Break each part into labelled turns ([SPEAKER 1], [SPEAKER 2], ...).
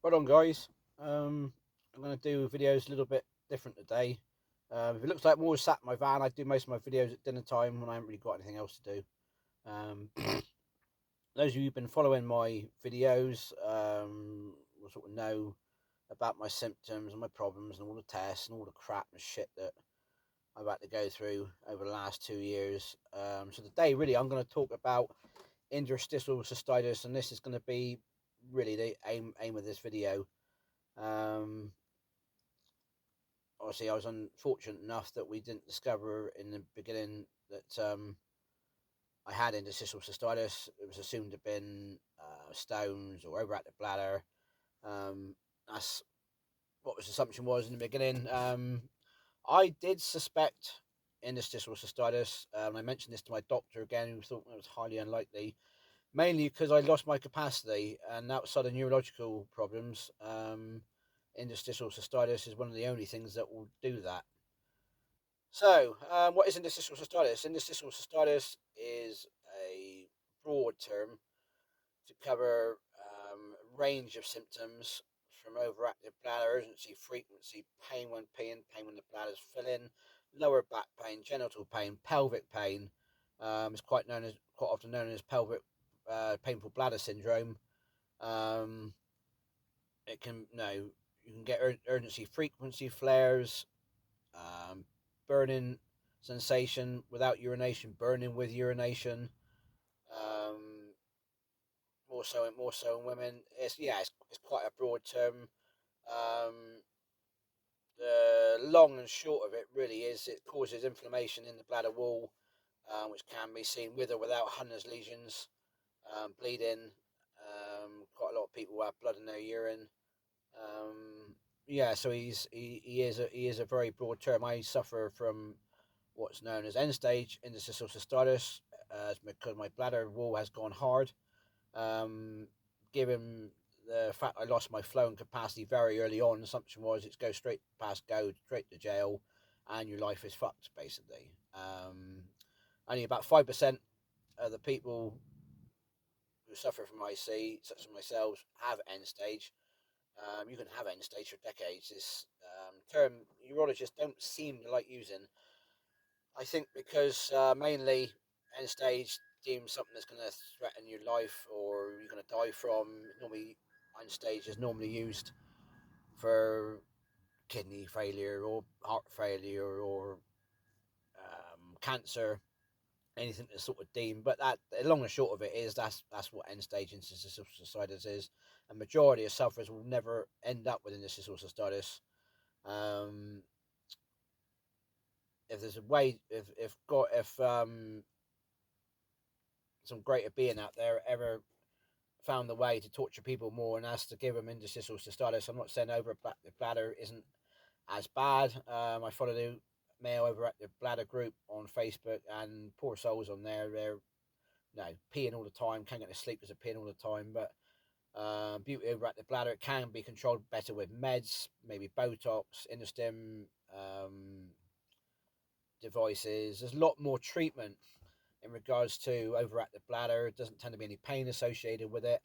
[SPEAKER 1] Right on, guys. I'm going to do videos a little bit different today. If it looks like I'm always sat in my van, I do most of my videos at dinner time when I haven't really got anything else to do. Those of you who've been following my videos will sort of know about my symptoms and my problems and all the tests and all the crap and shit that I've had to go through over the last 2 years. So today, really, I'm going to talk about interstitial cystitis, and this is going to be really the aim of this video. Um, Obviously, I was unfortunate enough that we didn't discover in the beginning that I had interstitial cystitis. It was assumed to have been stones or overactive bladder. That's what the assumption was in the beginning. I did suspect interstitial cystitis. I mentioned this to my doctor again, who thought it was highly unlikely, mainly because I lost my capacity, and outside of neurological problems, interstitial cystitis is one of the only things that will do that. So, what is interstitial cystitis? Interstitial cystitis is a broad term to cover a range of symptoms from overactive bladder, urgency, frequency, pain when peeing, pain when the bladder's filling, lower back pain, genital pain, pelvic pain. It's quite often known as pelvic painful bladder syndrome. Um, it can no, you can get urgency, frequency flares, burning sensation without urination, burning with urination. Um, more so in women. It's quite a broad term. Um, the long and short of it really is it causes inflammation in the bladder wall, which can be seen with or without Hunner's lesions, bleeding. Quite a lot of people have blood in their urine. So he is a very broad term. I suffer from what's known as end stage interstitial cystitis, because my bladder wall has gone hard. Um, Given the fact I lost my flowing capacity very early on, the assumption was it's go straight past go, straight to jail, and your life is fucked, basically. Only about 5% of the people who suffer from IC, such as myself, have end stage. You can have end stage for decades. This term urologists don't seem to like using. I think because mainly end stage deems something that's going to threaten your life or you're going to die from. Normally, end stage is normally used for kidney failure or heart failure or cancer, anything that's sort of deemed. But that, the long and short of it is that's what end stage interstitial cystitis is. A majority of sufferers will never end up with interstitial cystitis. Um, if there's a way, if some greater being out there ever found the way to torture people more and has to give them interstitial cystitis. I'm not saying overactive bladder isn't as bad. I follow the male overactive bladder group on Facebook, and poor souls on there. They're peeing all the time, can't get to sleep because they're peeing all the time. But beauty overactive bladder, it can be controlled better with meds, maybe Botox, Indostim devices. There's a lot more treatment in regards to overactive bladder. It doesn't tend to be any pain associated with it.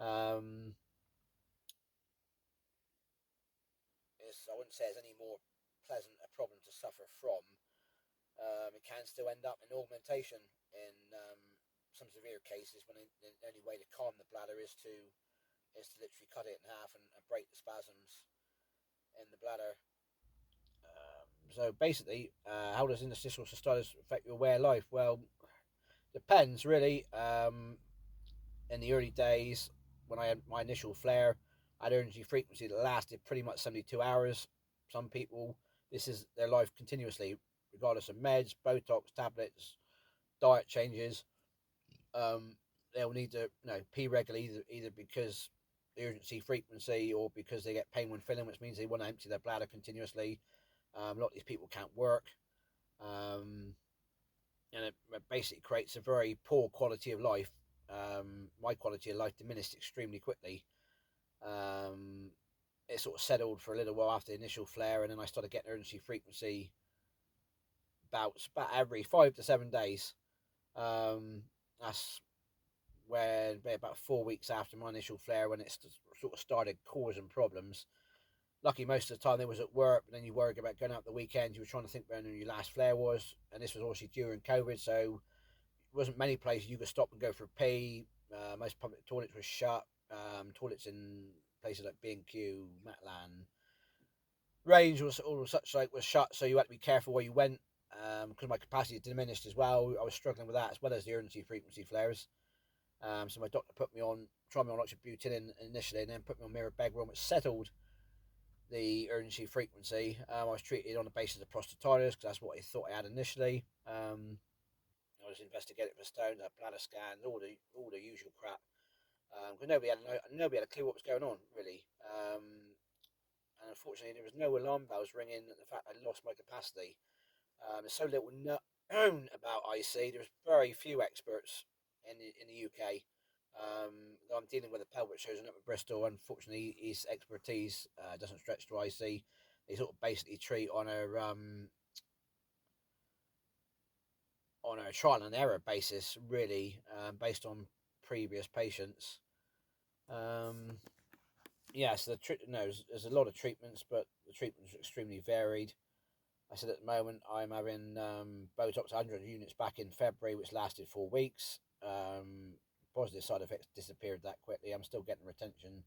[SPEAKER 1] Um, I wouldn't say it's any more pleasant a problem to suffer from. It can still end up in augmentation in some severe cases when the only way to calm the bladder is to literally cut it in half and break the spasms in the bladder. So basically, how does interstitial cystitis affect your way of life? Well, depends really. In the early days, when I had my initial flare, I had energy frequency that lasted pretty much 72 hours. Some people, this is their life continuously, regardless of meds, Botox, tablets, diet changes. Um, they'll need to pee regularly, either because the urgency frequency or because they get pain when filling, which means they want to empty their bladder continuously. A lot of these people can't work. Um, and it basically creates a very poor quality of life. My quality of life diminished extremely quickly. Um, it sort of settled for a little while after the initial flare, and then I started getting urgency frequency bouts about every 5 to 7 days. That's when about 4 weeks after my initial flare, when it sort of started causing problems. Lucky most of the time they was at work, but then you worried about going out the weekend. You were trying to think when your last flare was, and this was obviously during COVID, so there wasn't many places you could stop and go for a pee. Most public toilets were shut. Toilets in places like B&Q, Matlan, Range was all such like was shut, so you had to be careful where you went because my capacity diminished as well. I was struggling with that as well as the urgency frequency flares. So my doctor tried me on oxybutynin initially, and then put me on mirabegron, which settled the urgency frequency. I was treated on the basis of prostatitis because that's what he thought I had initially. I was investigated for stones, had bladder scans, all the usual crap. Because nobody had a clue what was going on really. And unfortunately, there was no alarm bells ringing at the fact I lost my capacity. There's so little known about IC. There's very few experts in the UK. I'm dealing with a pelvic surgeon up at Bristol. Unfortunately, his expertise doesn't stretch to IC. They sort of basically treat on a trial and error basis, really, based on previous patients. So there's a lot of treatments, but the treatments are extremely varied. I said at the moment I'm having Botox 100 units back in February, which lasted 4 weeks. Positive side effects disappeared that quickly. I'm still getting retention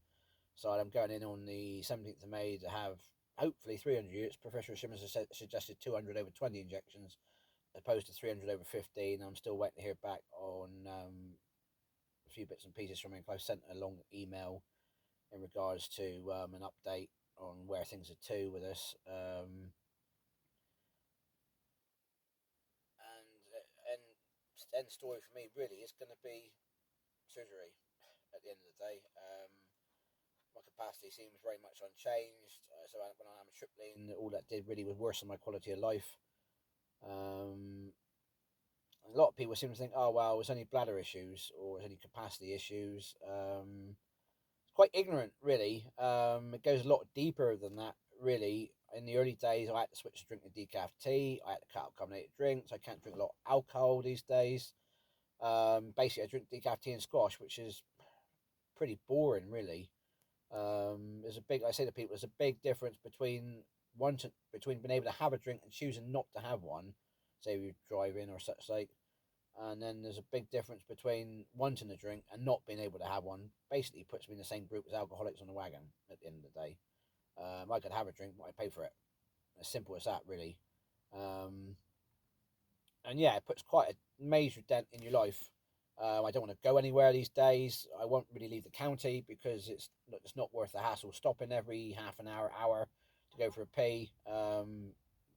[SPEAKER 1] side. I'm going in on the 17th of May to have hopefully 300 units. Professor Shimmers has suggested 200 over 20 injections as opposed to 300 over 15. I'm still waiting to hear back on a few bits and pieces from him. I've sent a long email in regards to an update on where things are to with us. And end story for me really is going to be surgery at the end of the day. My capacity seems very much unchanged. So when I'm tripling, all that did really was worsen my quality of life. A lot of people seem to think, oh well, it's only bladder issues or it's only capacity issues. It's quite ignorant, really. It goes a lot deeper than that, really. In the early days, I had to switch to drinking decaf tea. I had to cut out carbonated drinks. I can't drink a lot of alcohol these days. Basically, I drink decaf tea and squash, which is pretty boring, really. I say to people, there's a big difference between being able to have a drink and choosing not to have one, say you're driving or such like, and then there's a big difference between wanting a drink and not being able to have one. Basically, puts me in the same group as alcoholics on the wagon. At the end of the day, I could have a drink, but I pay for it. As simple as that, really. Um, and yeah, it puts quite a major dent in your life. I don't want to go anywhere these days. I won't really leave the county because it's not worth the hassle stopping every half an hour to go for a pee.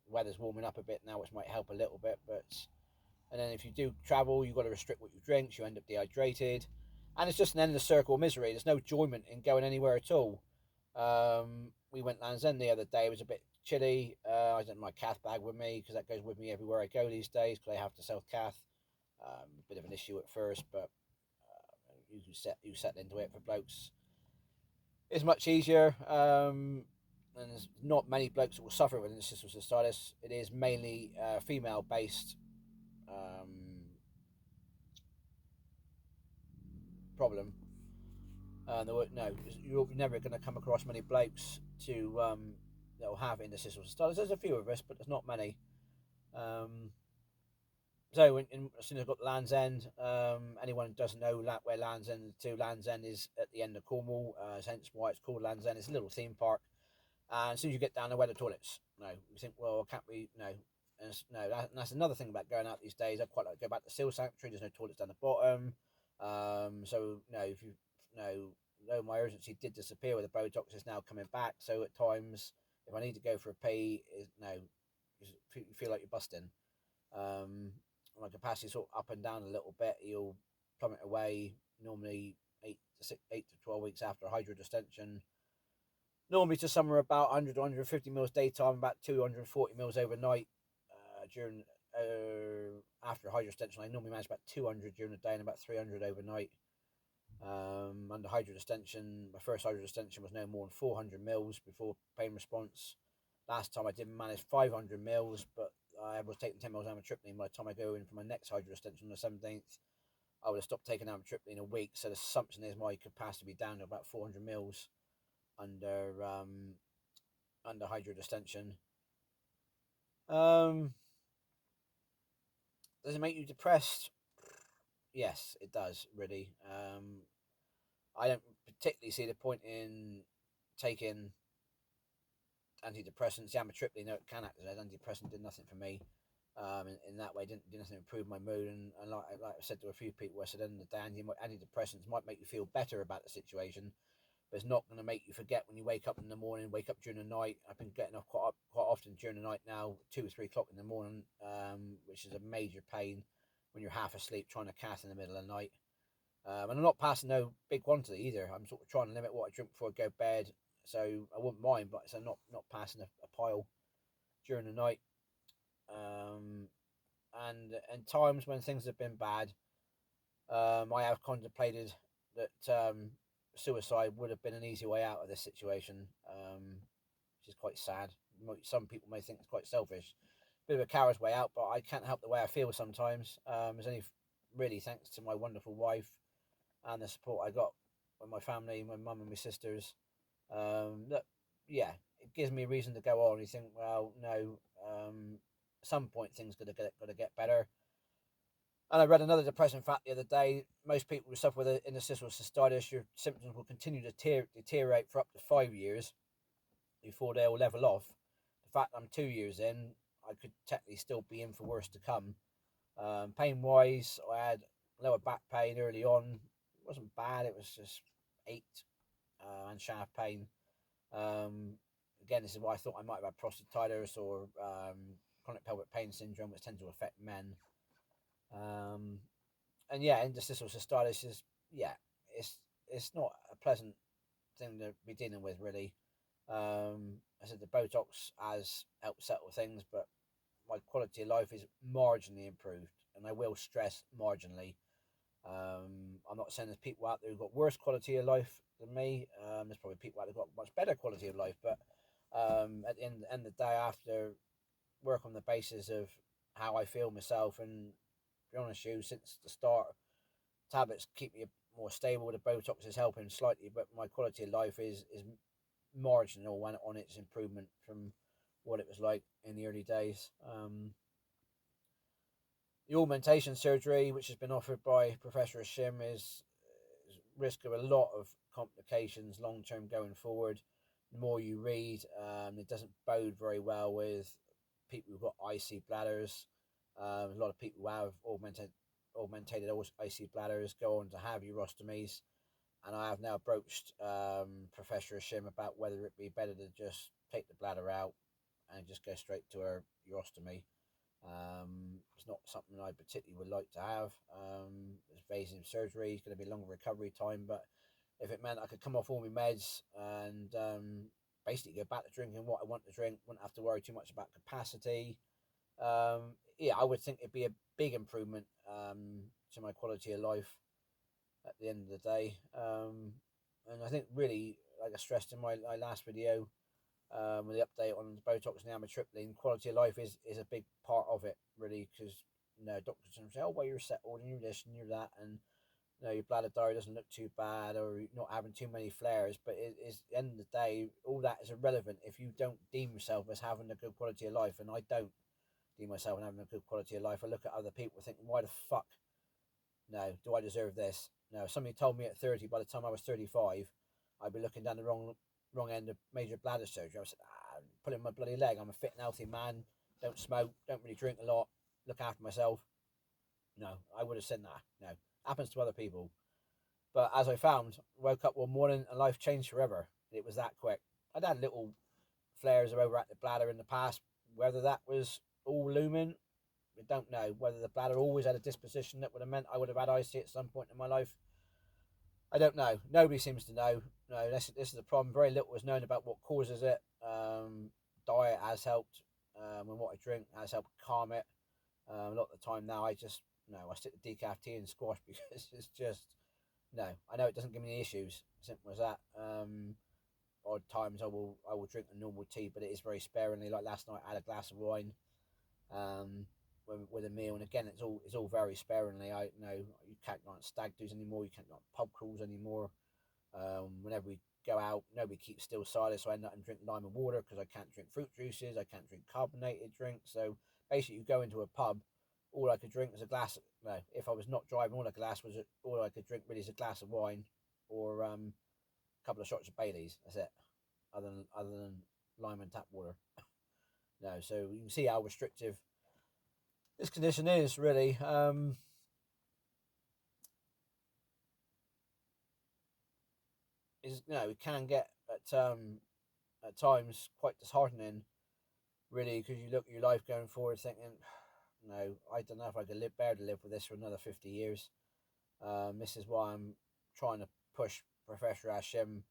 [SPEAKER 1] Weather's warming up a bit now, which might help a little bit, but and then if you do travel, you've got to restrict what you drink. So you end up dehydrated, and it's just an endless circle of misery. There's no enjoyment in going anywhere at all. We went Land's End the other day. It was a bit chilly. I didn't have my cath bag with me because that goes with me everywhere I go these days because I have to self cath. Bit of an issue at first, but you set into it for blokes. It's much easier. And there's not many blokes that will suffer with interstitial cystitis. It is mainly female based problem. No, you're never going to come across many blokes that'll have interstitial cystitis. There's a few of us, but there's not many. As soon as I got to Land's End, anyone who doesn't know where Land's End to, Land's End is at the end of Cornwall, hence why it's called Land's End. It's a little theme park. And as soon as you get down there, where the toilets? No, you think, well, can't we? No, that's another thing about going out these days. I quite like to go back to Seal Sanctuary. There's no toilets down the bottom. So no, if you no, though my urgency did disappear with the Botox, is now coming back. So at times, if I need to go for a pee, you feel like you're busting. My capacity sort of up and down a little bit. You'll plummet away normally 8 to 12 weeks after hydrodistension. Normally to somewhere about 100 to 150 mils daytime, about 240 mils overnight. During after hydrostension, I normally manage about 200 during the day and about 300 overnight. Under hydrostension, my first hydrostension was no more than 400 mils before pain response. Last time I did manage 500 mils, but I was taking 10 mils amitriptyline by the time I go in for my next hydrostension on the 17th. I would have stopped taking amitriptyline in a week. So the assumption is my capacity be down to about 400 mils under hydrodistension. Does it make you depressed? Yes, it does, really. I don't particularly see the point in taking antidepressants. The amitriptyline, it can act as an antidepressant, did nothing for me. In that way, didn't nothing improve my mood. And like I said to a few people, I said, at the end of the day, antidepressants might make you feel better about the situation, but it's not going to make you forget when you wake up in the morning, wake up during the night. I've been getting up quite often during the night now, 2 or 3 o'clock in the morning, which is a major pain when you're half asleep trying to cast in the middle of the night. And I'm not passing no big quantity either. I'm sort of trying to limit what I drink before I go to bed, so I wouldn't mind, but so not passing a pile during the night. And times when things have been bad, I have contemplated that suicide would have been an easy way out of this situation, which is quite sad. Some people may think it's quite selfish, bit of a coward's way out, but I can't help the way I feel sometimes. It's only really thanks to my wonderful wife and the support I got with my family, my mum and my sisters. That, yeah, it gives me a reason to go on. You think, well, no, at some point things gotta get better. And I read another depressing fact the other day. Most people who suffer with interstitial cystitis, your symptoms will continue to deteriorate for up to 5 years before they'll level off. The fact I'm 2 years in, I could technically still be in for worse to come. Pain wise, I had lower back pain early on. It wasn't bad, it was just ache and shaft pain. Again, this is why I thought I might have had prostatitis or chronic pelvic pain syndrome, which tends to affect men. And yeah, interstitial cystitis is, yeah, it's not a pleasant thing to be dealing with, really. I said the Botox has helped settle things, but my quality of life is marginally improved, and I will stress marginally. I'm not saying there's people out there who've got worse quality of life than me. There's probably people out there who've got much better quality of life, but at the end of the day, after work on the basis of how I feel myself, and to be honest with you, since the start, tablets keep me more stable. The Botox is helping slightly, but my quality of life is marginal on its improvement from what it was like in the early days. The augmentation surgery, which has been offered by Professor Hashim, is risk of a lot of complications long term going forward. The more you read, it doesn't bode very well with people who've got icy bladders. A lot of people who have augmented icy bladders go on to have urostomies, and I have now approached Professor Hashim about whether it be better to just take the bladder out and just go straight to a urostomy. It's not something I particularly would like to have. It's invasive surgery. It's going to be a longer recovery time, but if it meant I could come off all my meds and basically go back to drinking what I want to drink, wouldn't have to worry too much about capacity. Yeah, I would think it'd be a big improvement to my quality of life at the end of the day. And I think really, like I stressed in my last video, with the update on the Botox and the amitriptyline, quality of life is a big part of it, really, because doctors say, oh, well, you're settled and you're this and you're that, and your bladder diary doesn't look too bad, or you're not having too many flares. But it is, at the end of the day, all that is irrelevant if you don't deem yourself as having a good quality of life. And I don't deem myself as having a good quality of life. I look at other people thinking, why the fuck do I deserve this? No, if somebody told me at 30, by the time I was 35, I'd be looking down the wrong end of major bladder surgery. I said, pulling my bloody leg. I'm a fit and healthy man. Don't smoke. Don't really drink a lot. Look after myself. No, I would have said that. No, happens to other people. But as I found, woke up one morning and life changed forever. It was that quick. I'd had little flares of overactive bladder in the past. Whether that was all looming, I don't know. Whether the bladder always had a disposition that would have meant I would have had IC at some point in my life, I don't know. Nobody seems to know. No, this is the problem. Very little is known about what causes it. Diet has helped, and what I drink has helped calm it. A lot of the time now, I stick to decaf tea and squash because it's just no. I know it doesn't give me any issues. Simple as that. Odd times I will drink a normal tea, but it is very sparingly. Like last night, I had a glass of wine. with a meal. And again, it's all very sparingly. I know you can't go on stag do's anymore. You can't go on pub crawls anymore. Whenever we go out, nobody keeps still silent, so I end up and drink lime and water because I can't drink fruit juices. I can't drink carbonated drinks. So basically, you go into a pub, all I could drink is a glass. No, if I was not driving, all I could drink really is a glass of wine, or a couple of shots of Baileys. That's it. Other than lime and tap water. No, so you can see how restrictive this condition is really. It can get at times quite disheartening, really, because you look at your life going forward thinking, no, I don't know if I could bear to live with this for another 50 years. This is why I'm trying to push Professor Hashim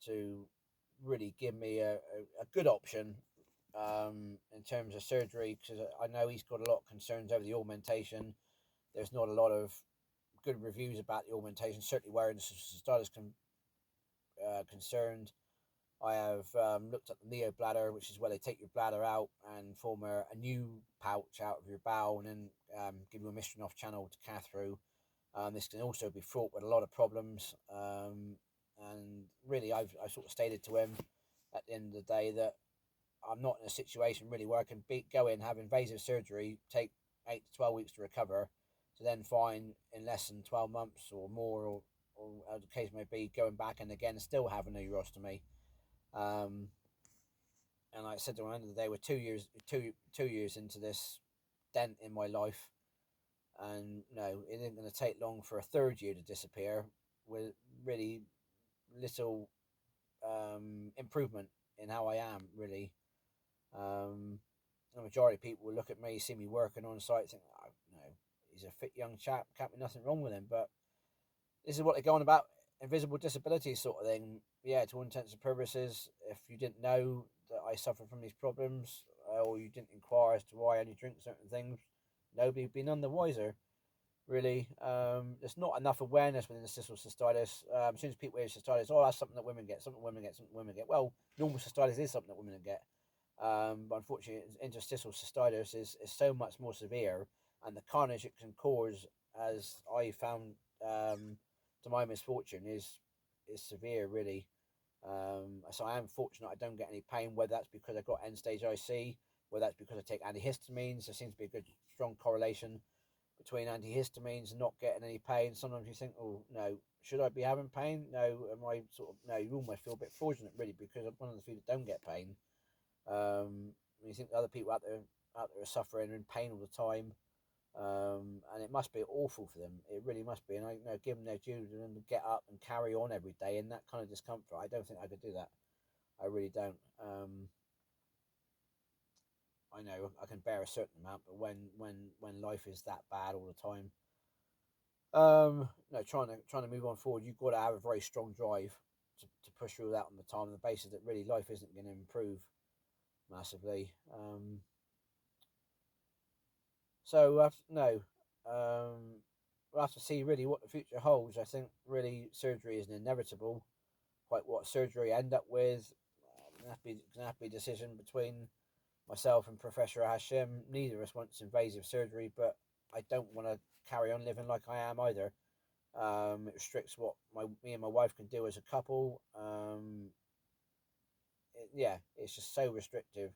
[SPEAKER 1] to really give me a good option in terms of surgery, because I know he's got a lot of concerns over the augmentation. There's not a lot of good reviews about the augmentation, certainly where the cystitis concerned. I have looked at the neo bladder, which is where they take your bladder out and form a new pouch out of your bowel, and then give you a mystery off channel to cath through. This can also be fraught with a lot of problems. And really, I sort of stated to him at the end of the day that I'm not in a situation really where I can go in, have invasive surgery, take 8 to 12 weeks to recover, to then find in less than 12 months or more, or as the case may be, going back and again still having a urostomy. Um, and like I said, at the end of the day, we're 2 years into this dent in my life, and no, it isn't going to take long for a third year to disappear with really little improvement in how I am really. The majority of people will look at me, see me working on site, think, oh, no, he's a fit young chap, can't be nothing wrong with him. But this is what they're going about, invisible disability sort of thing. Yeah, to all intents and purposes, if you didn't know that I suffer from these problems, or you didn't inquire as to why I only drink certain things, nobody would be none the wiser, really. There's not enough awareness within interstitial cystitis. As soon as people hear cystitis, oh, that's something that women get, something women get. Well, normal cystitis is something that women get. But unfortunately, interstitial cystitis is so much more severe, and the carnage it can cause, as I found to my misfortune, is severe, really. So I am fortunate I don't get any pain, whether that's because I've got end stage IC, whether that's because I take antihistamines. There seems to be a good, strong correlation between antihistamines and not getting any pain. Sometimes you think, oh, no, should I be having pain? No, am I sort of, no, you almost feel a bit fortunate, really, because I'm one of the few that don't get pain. You think other people out there are suffering and in pain all the time, and it must be awful for them. It really must be. And I give them their due and get up and carry on every day in that kind of discomfort. I don't think I could do that. I really don't. I know I can bear a certain amount, but when life is that bad all the time, no, trying to move on forward, you've got to have a very strong drive to push through that on the time, on the basis that really life isn't going to improve massively. So no, we'll have to see really what the future holds. I think really surgery is inevitable. Quite what surgery I end up with, gonna have to be a decision between myself and Professor Hashim. Neither of us wants invasive surgery, but I don't want to carry on living like I am either. It restricts what me and my wife can do as a couple. Yeah, it's just so restrictive.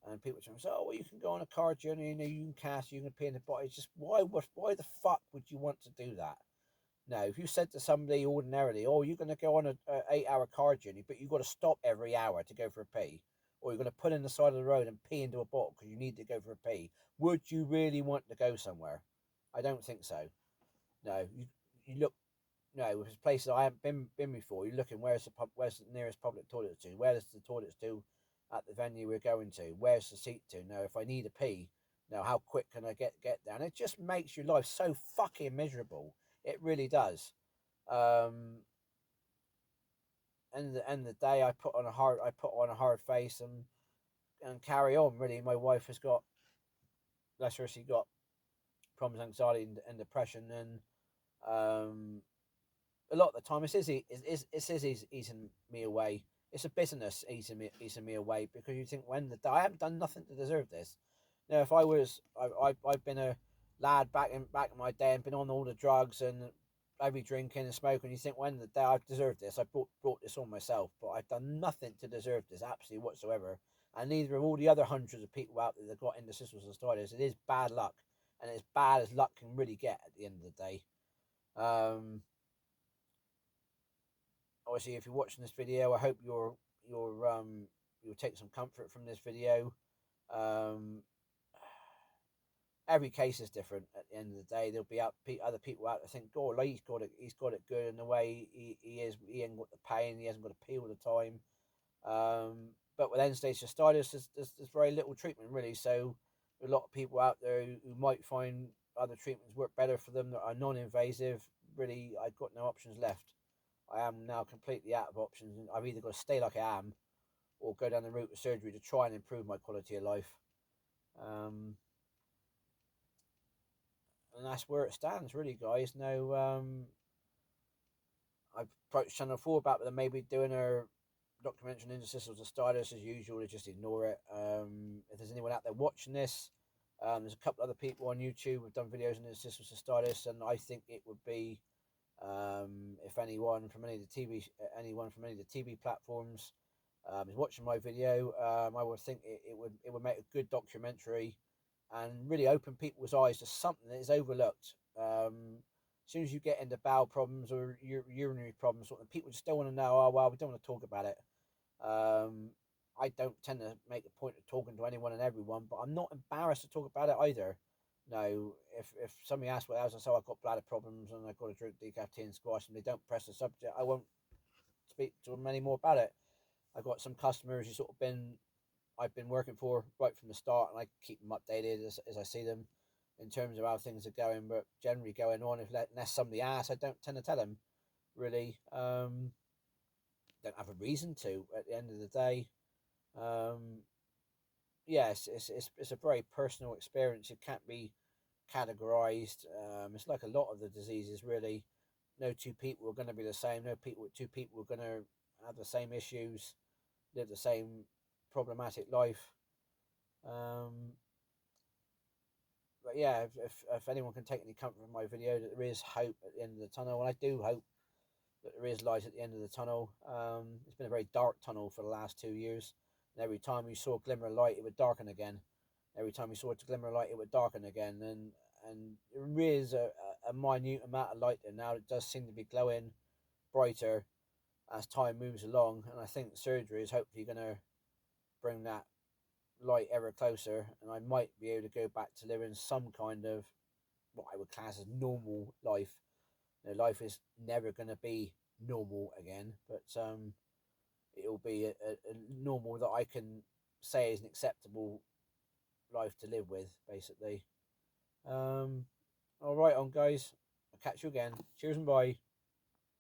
[SPEAKER 1] And people say, "Oh, well, you can go on a car journey, you can cast, you can pee in the body." It's just why the fuck would you want to do that? No, if you said to somebody ordinarily, "Oh, you're going to go on a 8 hour car journey, but you've got to stop every hour to go for a pee, or you're going to put in the side of the road and pee into a bottle because you need to go for a pee," would you really want to go somewhere? I don't think so. No, you look. No, if it's places I haven't been before, you're looking where's the nearest public toilet to? Where's the toilets to at the venue we're going to? Where's the seat to? Now, if I need a pee, now how quick can I get there? And it just makes your life so fucking miserable. It really does. And the end of the day, I put on a hard face and carry on. Really, my wife has got, bless her, she got problems, anxiety and depression, and a lot of the time, it is easing me away. It's a business easing me away, because you think, when the day I haven't done nothing to deserve this. Now, if I was, I've been a lad back in my day and been on all the drugs and every drinking and smoking. You think, well, end of the day, I've deserved this. I brought this on myself, but I've done nothing to deserve this, absolutely whatsoever. And neither of all the other hundreds of people out there that got interstitial cystitis. It is bad luck, and it's bad as luck can really get at the end of the day. Um, Obviously, if you're watching this video, I hope you'll take some comfort from this video. Um, every case is different. At the end of the day, there'll be other people out there think, "Oh, like he's got it good in the way he is. He ain't got the pain. He hasn't got to pee all the time." But with end-stage cystitis, there's very little treatment really. So a lot of people out there who might find other treatments work better for them that are non-invasive. Really, I've got no options left. I am now completely out of options, and I've either got to stay like I am or go down the route of surgery to try and improve my quality of life. Um, and that's where it stands, really, guys. Now, I've approached Channel 4 about them maybe doing a documentary on interstitial cystitis as usual. They just ignore it. If there's anyone out there watching this, there's a couple other people on YouTube who've done videos on interstitial cystitis, and I think it would be if anyone from any of the TV platforms is watching my video, I would think it would make a good documentary and really open people's eyes to something that is overlooked. As soon as you get into bowel problems or urinary problems, people just don't want to know. Oh well, we don't want to talk about it. Um, I don't tend to make a point of talking to anyone and everyone, but I'm not embarrassed to talk about it either. No, if somebody asks what else, I say I've got bladder problems and I've got to drink decaf tea and squash, and they don't press the subject, I won't speak to them anymore about it. I've got some customers who I've been working for right from the start, and I keep them updated as I see them in terms of how things are going. But generally going on, unless somebody asks, I don't tend to tell them really. Don't have a reason to at the end of the day. Um, yes, it's a very personal experience. It can't be categorized. It's like a lot of the diseases, really. No two people are going to be the same. Two people are going to have the same issues, live the same problematic life. Um, but yeah, if anyone can take any comfort from my video, that there is hope at the end of the tunnel, and I do hope that there is light at the end of the tunnel. It's been a very dark tunnel for the last 2 years, and every time we saw a glimmer of light, it would darken again. Every time we saw a glimmer of light, it would darken again, and there is a minute amount of light there now. It does seem to be glowing brighter as time moves along, and I think surgery is hopefully going to bring that light ever closer, and I might be able to go back to living some kind of what I would class as normal life. Life is never going to be normal again, but it'll be a normal that I can say is an acceptable life to live with, basically. All right, on guys. I'll catch you again. Cheers and bye.